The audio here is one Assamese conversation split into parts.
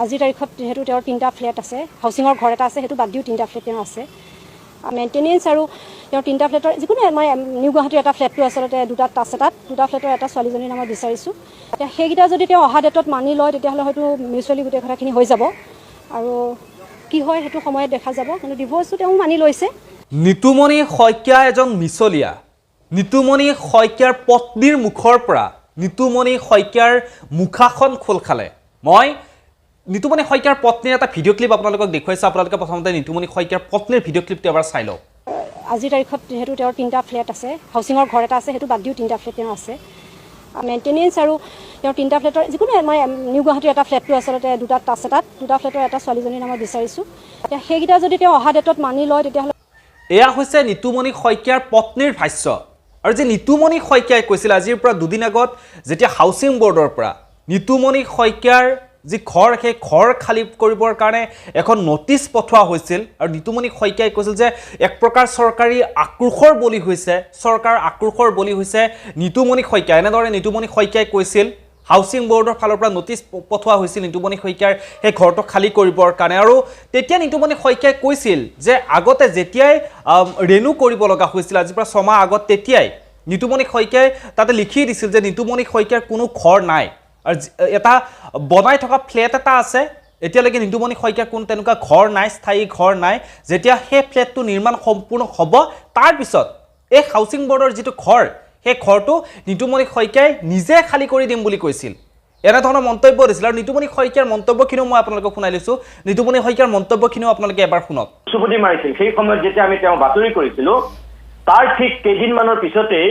আজিৰ তাৰিখত যেহেতু তেওঁৰ 3টা ফ্লেট আছে, হাউচিঙৰ ঘৰ এটা আছে, সেইটো বাদ দিও 3টা ফ্লেট তেওঁ আছে। মেইনটেনেন্স আৰু তেওঁৰ 3টা ফ্লেটৰ যিকোনো মই নিউ গুৱাহাটীৰ এটা ফ্লেটটো আচলতে 2টা টাচ আছে, তাত 2টা ফ্লেটৰ এটা ছোৱালীজনীৰ নামত বিচাৰিছোঁ। এতিয়া সেইকেইটা যদি তেওঁ অহা ডেটত মানি লয় তেতিয়াহ'লে হয়তো মিউচুৱেলি গোটেই কথাখিনি হৈ যাব আৰু কি হয় সেইটো সময়ত দেখা যাব, কিন্তু ডিভোৰ্চটো তেওঁ মানি লৈছে। নিতুমণি শইকীয়া এজন মিছলীয়া। নিতুমণি শইকীয়াৰ পত্নীৰ মুখৰ পৰা নিতুমণি শইকীয়াৰ মুখাখন খোল খালে। মই নিতুমণি শইকীয়াৰ পত্নীৰ এটা ভিডিঅ' ক্লিপ আপোনালোকক দেখুৱাইছোঁ। আপোনালোকে প্ৰথমতে নিতুমণি শইকীয়াৰ পত্নীৰ ভিডিঅ' ক্লিপটো এবাৰ চাই লওক। আজিৰ তাৰিখত যেহেতু তেওঁৰ 3টা ফ্লেট আছে, হাউচিঙৰ ঘৰ এটা আছে, সেইটো বাদ দিও 3টা ফ্লেট তেওঁ আছে। মেইনটেনেন্স আৰু তেওঁৰ 3টা ফ্লেটৰ যিকোনো মই নিউ গুৱাহাটীৰ এটা ফ্লেটটো আচলতে 2টা টাচ আছে, তাত 2টা ফ্লেটৰ এটা ছোৱালীজনীৰ নামত বিচাৰিছোঁ। এতিয়া সেইকেইটা যদি তেওঁ অহা ডেটত মানি লয় তেতিয়াহ'লে এয়া হৈছে নিতুমণি শইকীয়াৰ পত্নীৰ ভাষ্য। আৰু যে নিতুমণি শইকীয়াই কৈছিল আজিৰ পৰা দুদিন আগত যেতিয়া হাউচিং বৰ্ডৰ পৰা নিতুমণি শইকীয়াৰ যি ঘৰ সেই ঘৰ খালী কৰিবৰ কাৰণে এখন নটিচ পঠোৱা হৈছিল আৰু নিতুমণি শইকীয়াই কৈছিল যে এক প্ৰকাৰ চৰকাৰী আক্ৰোশৰ বলি হৈছে, চৰকাৰ আক্ৰোশৰ বলি হৈছে নিতুমণি শইকীয়া। এনেদৰে নিতুমণি শইকীয়াই কৈছিল হাউচিং বৰ্ডৰ ফালৰ পৰা নটিচ পঠোৱা হৈছিল নিতুমণি শইকীয়াৰ সেই ঘৰটো খালী কৰিবৰ কাৰণে। আৰু তেতিয়া নিতুমণি শইকীয়াই কৈছিল যে আগতে যেতিয়াই ৰেনু কৰিব লগা হৈছিল আজিৰ পৰা 6 মাহ আগত, তেতিয়াই নিতুমণি শইকীয়াই তাতে লিখি দিছিল যে নিতুমণি শইকীয়াৰ কোনো ঘৰ নাই আৰু এটা বনাই থকা ফ্লেট এটা আছে। এতিয়ালৈকে নিতুমণি শইকীয়াৰ কোনো তেনেকুৱা ঘৰ নাই, স্থায়ী ঘৰ নাই। যেতিয়া সেই ফ্লেটটো নিৰ্মাণ সম্পূৰ্ণ হ'ব তাৰপিছত এই হাউচিং বৰ্ডৰ যিটো ঘৰ সেই ঘৰটো নিতুমণি শইকীয়াই নিজে খালী কৰি দিম বুলি কৈছিল। এনেধৰণৰ মন্তব্য দিছিল আৰু নিতুমণি শইকীয়াৰ মন্তব্যখিনিও মই আপোনালোকক শুনাই লৈছোঁ। নিতুমণি শইকীয়াৰ মন্তব্যখিনিও আপোনালোকে এবাৰ শুনক। চুবুটি মাৰিছিল সেই সময়ত যেতিয়া আমি তেওঁ বাতৰি কৰিছিলোঁ, তাৰ ঠিক কেইদিনমানৰ পিছতেই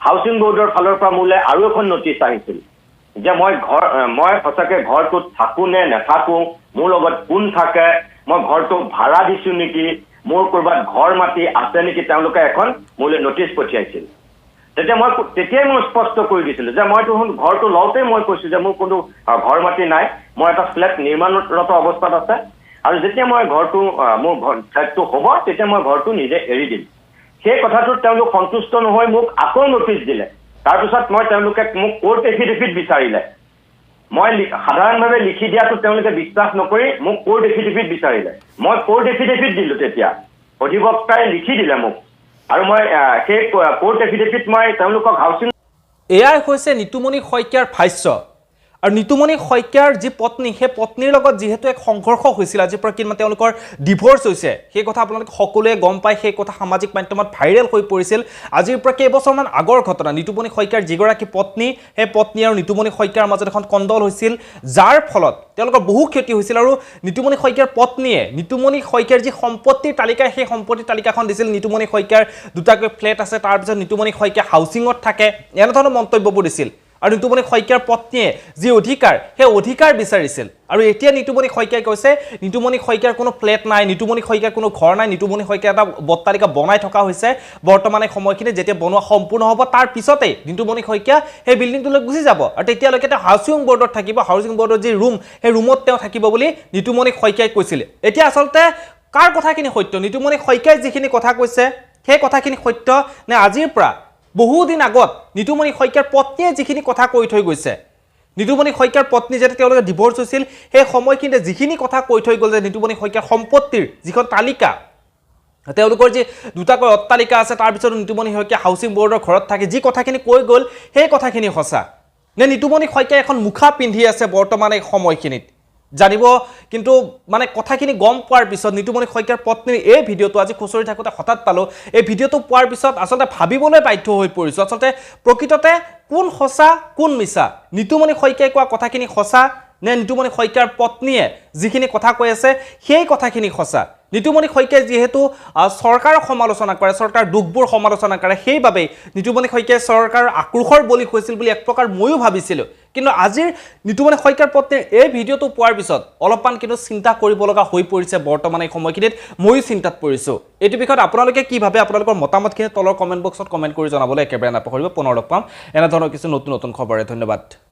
হাউচিং বৰ্ডৰ ফালৰ পৰা মোলৈ আৰু এখন নটিচ আহিছিল যে মই সঁচাকৈ ঘৰটোত থাকোঁ নে নাথাকোঁ, মোৰ লগত কোন থাকে, মই ঘৰটো ভাড়া দিছোঁ নেকি, মোৰ ক'ৰবাত ঘৰ মাটি আছে নেকি, তেওঁলোকে এখন মোলৈ নটিচ পঠিয়াইছিল। তেতিয়াই মই স্পষ্ট কৰি দিছিলোঁ যে মইতো ঘৰটো লওঁতেই মই কৈছোঁ যে মোৰ কোনো ঘৰ মাটি নাই, মই এটা ফ্লেট নিৰ্মাণৰত অৱস্থাত আছে আৰু যেতিয়া মই ঘৰটো মোৰ ফ্লেটটো হ'ব তেতিয়া মই ঘৰটো নিজে এৰি দিম। সেই কথাটোত তেওঁলোক সন্তুষ্ট নহৈ মোক আকৌ নটিচ দিলে। তাৰপিছত তেওঁলোকে মোক কোৰ্ট এফিডেভিট বিচাৰিলে। মই সাধাৰণভাৱে লিখি দিয়াটো তেওঁলোকে বিশ্বাস নকৰি মোক কোৰ্ট এফিডেভিট বিচাৰিলে। মই কোৰ্ট এফিডেভিট দিলোঁ। তেতিয়া অধিবক্তাই লিখি দিলে মোক আৰু মই সেই কোৰ্ট এফিডেভিট মই তেওঁলোকক হাউচিং। এয়াই হৈছে নিতুমণি শইকীয়াৰ ভাষ্য। আৰু নিতুমণি শইকীয়াৰ যি পত্নী সেই পত্নীৰ লগত যিহেতু এক সংঘৰ্ষ হৈছিল, আজিৰ পৰা কিমান তেওঁলোকৰ ডিভোৰ্চ হৈছে সেই কথা আপোনালোকে সকলোৱে গম পায়। সেই কথা সামাজিক মাধ্যমত ভাইৰেল হৈ পৰিছিল। আজিৰ পৰা কেইবছৰমান আগৰ ঘটনা। নিতুমণি শইকীয়াৰ যিগৰাকী পত্নী সেই পত্নী আৰু নিতুমণি শইকীয়াৰ মাজত এখন কণ্ডল হৈছিল, যাৰ ফলত তেওঁলোকৰ বহু ক্ষতি হৈছিল। আৰু নিতুমণি শইকীয়াৰ পত্নীয়ে নিতুমণি শইকীয়াৰ যি সম্পত্তিৰ তালিকা সেই সম্পত্তিৰ তালিকাখন দিছিল। নিতুমণি শইকীয়াৰ 2টাকৈ ফ্লেট আছে, তাৰপিছত নিতুমণি শইকীয়া হাউচিঙত থাকে, এনেধৰণৰ মন্তব্যবোৰ দিছিল। আৰু নিতুমণি শইকীয়াৰ পত্নীয়ে যি অধিকাৰ সেই অধিকাৰ বিচাৰিছিল। আৰু এতিয়া নিতুমণি শইকীয়াই কৈছে নিতুমণি শইকীয়াৰ কোনো ফ্লেট নাই, নিতুমণি শইকীয়াৰ কোনো ঘৰ নাই, নিতুমণি শইকীয়া এটা বট্টালিকা বনাই থকা হৈছে। বৰ্তমানে সময়খিনি যেতিয়া বনোৱা সম্পূৰ্ণ হ'ব তাৰ পিছতেই নিতুমণি শইকীয়া সেই বিল্ডিংটোলৈ গুচি যাব আৰু তেতিয়ালৈকে তেওঁ হাউচিং বৰ্ডত থাকিব। হাউচিং বৰ্ডৰ যি ৰুম সেই ৰুমত তেওঁ থাকিব বুলি নিতুমণি শইকীয়াই কৈছিল। এতিয়া আচলতে কাৰ কথাখিনি সত্য? নিতুমণি শইকীয়াই যিখিনি কথা কৈছে সেই কথাখিনি সত্য নে আজিৰ পৰা বহুদিন আগত নিতুমণি শইকীয়াৰ পত্নীয়ে যিখিনি কথা কৈ থৈ গৈছে? নিতুমণি শইকীয়াৰ পত্নী যেতিয়া তেওঁলোকে ডিভোৰ্চ হৈছিল সেই সময়খিনিতে যিখিনি কথা কৈ থৈ গ'ল যে নিতুমণি শইকীয়াৰ সম্পত্তিৰ যিখন তালিকা, তেওঁলোকৰ যি 2টাকৈ অট্টালিকা আছে, তাৰপিছত নিতুমণি শইকীয়া হাউচিং বৰ্ডৰ ঘৰত থাকে, যি কথাখিনি কৈ গ'ল সেই কথাখিনি সঁচা নে নিতুমণি শইকীয়াই এখন মুখা পিন্ধি আছে বৰ্তমান এই সময়খিনিত? জানিব কিন্তু মানে কথাখিনি গম পোৱাৰ পিছত নিতুমণি শইকীয়াৰ পত্নীৰ এই ভিডিঅ'টো আজি খুচৰি থাকোঁতে হঠাৎ পালোঁ। এই ভিডিঅ'টো পোৱাৰ পিছত আচলতে ভাবিবলৈ বাধ্য হৈ পৰিছোঁ, আচলতে প্ৰকৃততে কোন সঁচা কোন মিছা? নিতুমণি শইকীয়াই কোৱা কথাখিনি সঁচা নে নিতুমণি শইকীয়াৰ পত্নীয়ে যিখিনি কথা কৈ আছে সেই কথাখিনি সঁচা? নিতুমণি শইকীয়াই যিহেতু চৰকাৰক সমালোচনা কৰে, চৰকাৰ দুখবোৰ সমালোচনা কৰে, সেইবাবেই নিতুমণি শইকীয়াই চৰকাৰৰ আক্ৰোশৰ বলি হৈছিল বুলি এক প্ৰকাৰ ময়ো ভাবিছিলোঁ। কিন্তু আজিৰ নিতুমণি শইকীয়াৰ পত্নীৰ এই ভিডিঅ'টো পোৱাৰ পিছত অলপমান কিন্তু চিন্তা কৰিব লগা হৈ পৰিছে। বৰ্তমান এই সময়খিনিত ময়ো চিন্তাত পৰিছোঁ। এইটো বিষয়ত আপোনালোকে কি ভাবে? আপোনালোকৰ মতামতখিনি তলৰ কমেণ্ট বক্সত কমেণ্ট কৰি জনাবলৈ একেবাৰে নাপাহৰিব। পুনৰ লগ পাম এনেধৰণৰ কিছু নতুন খবৰে। ধন্যবাদ।